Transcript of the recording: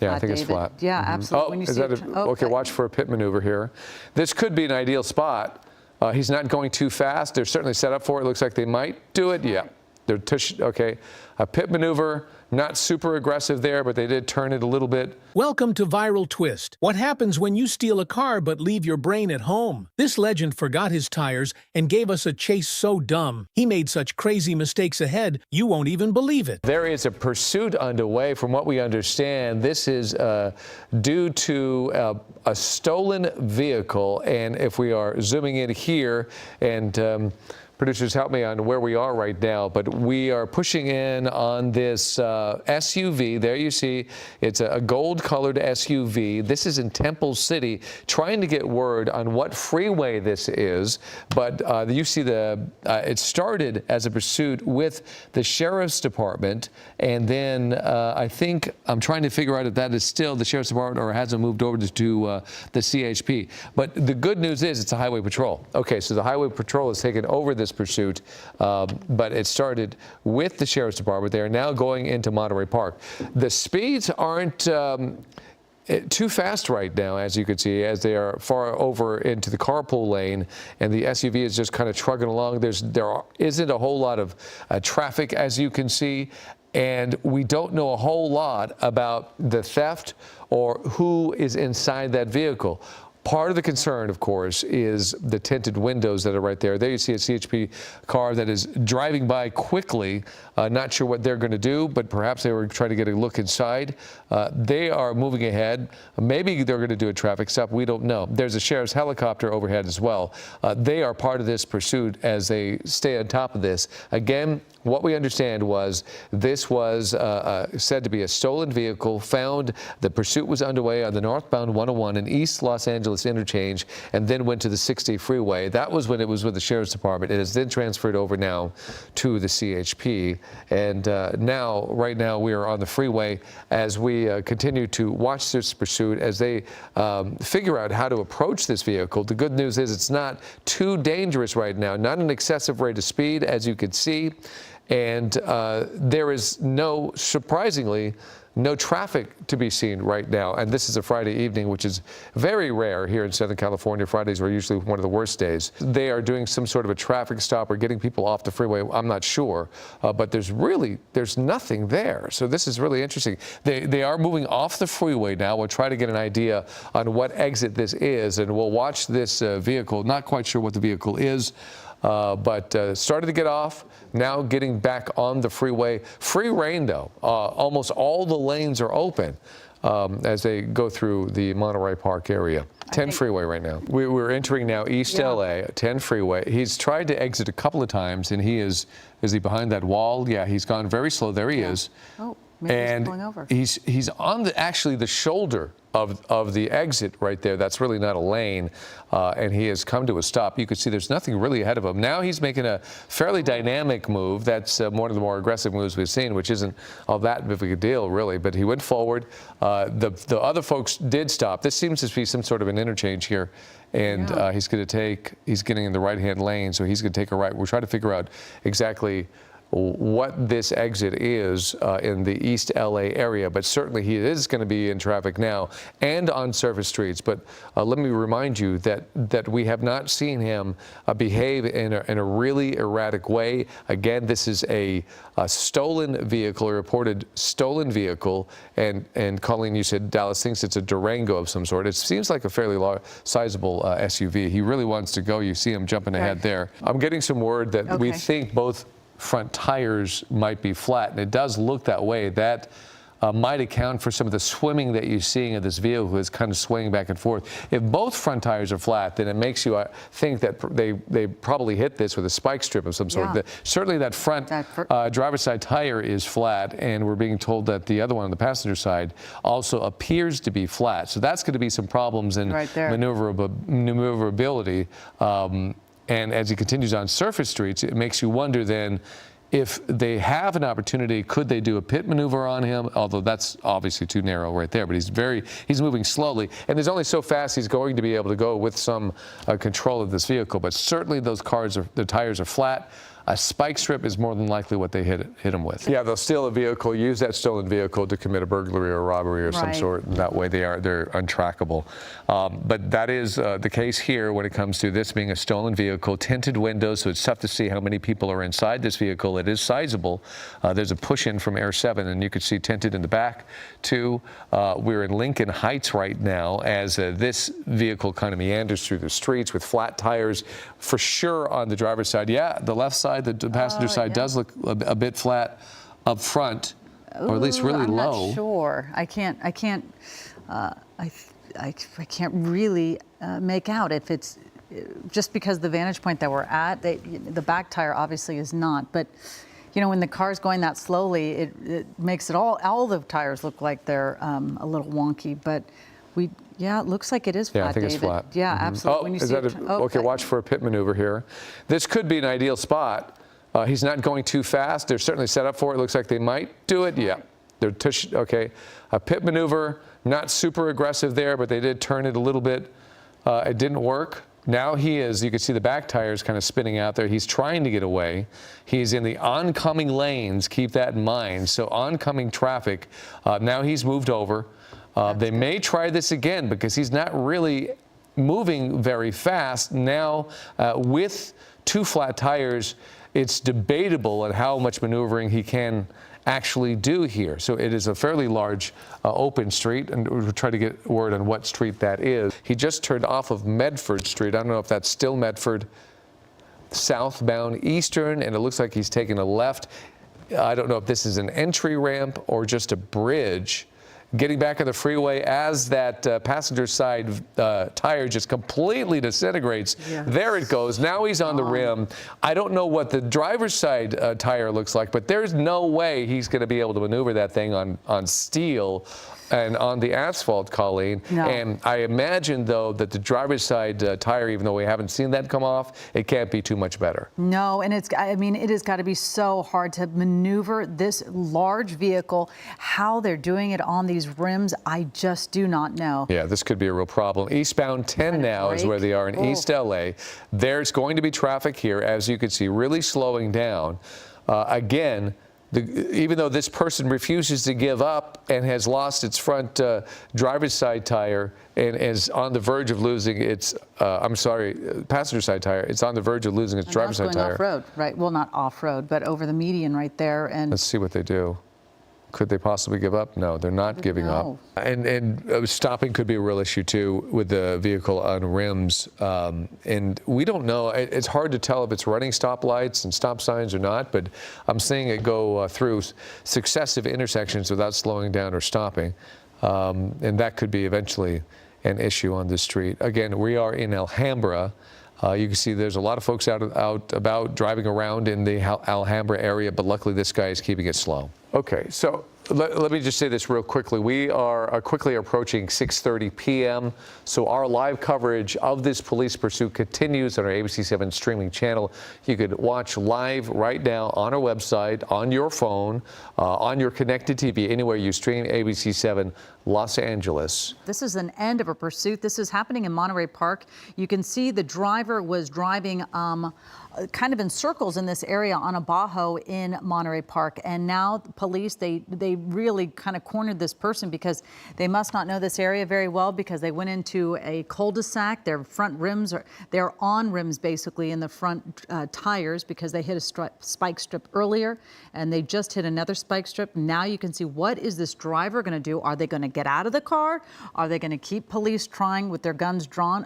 Yeah, I think it's flat. Yeah, absolutely. Oh, When you is see that okay, watch for a pit maneuver here. This could be an ideal spot. He's not going too fast. They're certainly set up for it. Looks like they might do it. Yeah. They're okay. A pit maneuver, not super aggressive there, but they did turn it a little bit. Welcome to Viral Twist. What happens when you steal a car but leave your brain at home? This legend forgot his tires and gave us a chase so dumb. He made such crazy mistakes ahead, you won't even believe it. There is a pursuit underway. From what we understand, this is due to a stolen vehicle. And if we are zooming in here and producers, help me on where we are right now, but we are pushing in on this SUV. There you see, it's a gold-colored SUV. This is in Temple City, trying to get word on what freeway this is. But you see it started as a pursuit with the Sheriff's Department, and then I think I'm trying to figure out if that is still the Sheriff's Department or hasn't moved over to the CHP. But the good news is it's a Highway Patrol. Okay, so the Highway Patrol has taken over this pursuit, but it started with the Sheriff's Department. They are now going into Monterey Park. The speeds aren't too fast right now, as you can see, as they are far over into the carpool lane, and the SUV is just kind of trucking along. There isn't a whole lot of traffic, as you can see, and we don't know a whole lot about the theft or who is inside that vehicle. Part of the concern, of course, is the tinted windows that are right there. There you see a CHP car that is driving by quickly. Not sure what they're going to do, but perhaps they were trying to get a look inside. They are moving ahead. Maybe they're going to do a traffic stop. We don't know. There's a sheriff's helicopter overhead as well. They are part of this pursuit as they stay on top of this. Again, what we understand was this was said to be a stolen vehicle found. The pursuit was underway on the northbound 101 in East Los Angeles interchange, and then went to the 60 freeway. That was when it was with the Sheriff's Department. It has then transferred over now to the CHP. And right now, we are on the freeway as we continue to watch this pursuit as they figure out how to approach this vehicle. The good news is it's not too dangerous right now, not an excessive rate of speed, as you can see. And there is surprisingly, no traffic to be seen right now. And this is a Friday evening, which is very rare here in Southern California. Fridays are usually one of the worst days. They are doing some sort of a traffic stop or getting people off the freeway. I'm not sure. But there's nothing there. So this is really interesting. They are moving off the freeway now. We'll try to get an idea on what exit this is. And we'll watch this vehicle. Not quite sure what the vehicle is. But started to get off, now getting back on the freeway. Free reign, though. Almost all the lanes are open as they go through the Monterey Park area. 10 freeway right now. We're entering now East LA, 10 freeway. He's tried to exit a couple of times, and is he behind that wall? Yeah, he's gone very slow. There he is. Oh, maybe he's pulling over. He's on actually the shoulder of the exit right there. That's really not a lane, and he has come to a stop. You can see there's nothing really ahead of him. Now he's making a fairly dynamic move. That's one of the more aggressive moves we've seen, which isn't all that big of a deal, really. But he went forward. The other folks did stop. This seems to be some sort of an interchange here, and he's getting in the right-hand lane, so he's going to take a right. We're trying to figure out exactly what this exit is in the East LA area, but certainly he is going to be in traffic now and on surface streets. But let me remind you that we have not seen him behave in a really erratic way. Again, this is a stolen vehicle, a reported stolen vehicle, and Colleen, you said Dallas thinks it's a Durango of some sort. It seems like a fairly sizable SUV. He really wants to go. You see him jumping ahead there. I'm getting some word that we think both front tires might be flat, and it does look that way. That might account for some of the swimming that you're seeing of this vehicle is kind of swaying back and forth. If both front tires are flat, then it makes you think that they probably hit this with a spike strip of some sort. Certainly that front driver's side tire is flat, and we're being told that the other one on the passenger side also appears to be flat. So that's going to be some problems in maneuverability. And as he continues on surface streets, it makes you wonder then if they have an opportunity, could they do a pit maneuver on him? Although that's obviously too narrow right there, but he's moving slowly. And there's only so fast he's going to be able to go with some control of this vehicle. But certainly those the tires are flat. A spike strip is more than likely what they hit him with. Yeah, they'll steal a vehicle, use that stolen vehicle to commit a burglary or a robbery or some sort. And that way they're untrackable. But that is the case here when it comes to this being a stolen vehicle, tinted windows, so it's tough to see how many people are inside this vehicle. It is sizable. There's a push-in from Air 7, and you can see tinted in the back too. We're in Lincoln Heights right now as this vehicle kind of meanders through the streets with flat tires, for sure on the driver's side. Yeah, the left side, the passenger side does look a bit flat up front, or at least really low. I'm not sure. I can't really make out if it's just because the vantage point that we're at. The back tire obviously is not, but you know, when the car's going that slowly, it makes it all the tires look like they're a little wonky. But yeah, it looks like it is flat. Yeah, I think David. it's flat. Yeah, absolutely. Oh, When you is see that okay? Watch for a pit maneuver here. This could be an ideal spot. He's not going too fast. They're certainly set up for it. Looks like they might do it. Yeah, they're okay. A pit maneuver, not super aggressive there, but they did turn it a little bit. It didn't work. Now he is, you can see the back tires kind of spinning out there. He's trying to get away. He's in the oncoming lanes. Keep that in mind. So oncoming traffic. Now he's moved over. They may try this again because he's not really moving very fast. Now, with two flat tires, it's debatable at how much maneuvering he can actually do here. So it is a fairly large open street, and we'll try to get word on what street that is. He just turned off of Medford Street. I don't know if that's still Medford, southbound Eastern, and it looks like he's taking a left. I don't know if this is an entry ramp or just a bridge. Getting back on the freeway as that passenger side tire just completely disintegrates. Yes. There it goes. Now he's on the rim. I don't know what the driver's side tire looks like, but there's no way he's going to be able to maneuver that thing on steel and on the asphalt, Colleen. No. And I imagine, though, that the driver's side tire, even though we haven't seen that come off, it can't be too much better. No, and it has got to be so hard to maneuver this large vehicle. How they're doing it on these rims, I just do not know. Yeah, this could be a real problem. Eastbound 10 now is where they are in East LA. There's going to be traffic here, as you can see, really slowing down. Again, even though this person refuses to give up and has lost its front driver's side tire and is on the verge of losing its, passenger side tire, it's on the verge of losing its driver's side tire. Off-road, right? Well, not off-road, but over the median right there. And let's see what they do. Could they possibly give up? No, they're not giving up. And stopping could be a real issue, too, with the vehicle on rims. And we don't know. It's hard to tell if it's running stoplights and stop signs or not, but I'm seeing it go through successive intersections without slowing down or stopping. And that could be eventually an issue on this street. Again, we are in Alhambra. You can see there's a lot of folks out about driving around in the Alhambra area, but luckily this guy is keeping it slow. Okay, so let me just say this real quickly. We are quickly approaching 6:30 p.m., so our live coverage of this police pursuit continues on our ABC7 streaming channel. You could watch live right now on our website, on your phone, on your connected TV, anywhere you stream ABC7 Los Angeles. This is an end of a pursuit. This is happening in Monterey Park. You can see the driver was driving kind of in circles in this area on a bajo in Monterey Park. And now the police, they really kind of cornered this person because they must not know this area very well, because they went into a cul-de-sac. Their front rims they're on rims basically in the front tires, because they hit a spike strip earlier and they just hit another spike strip. Now you can see, what is this driver going to do? Are they going to get out of the car? Are they going to keep police trying with their guns drawn?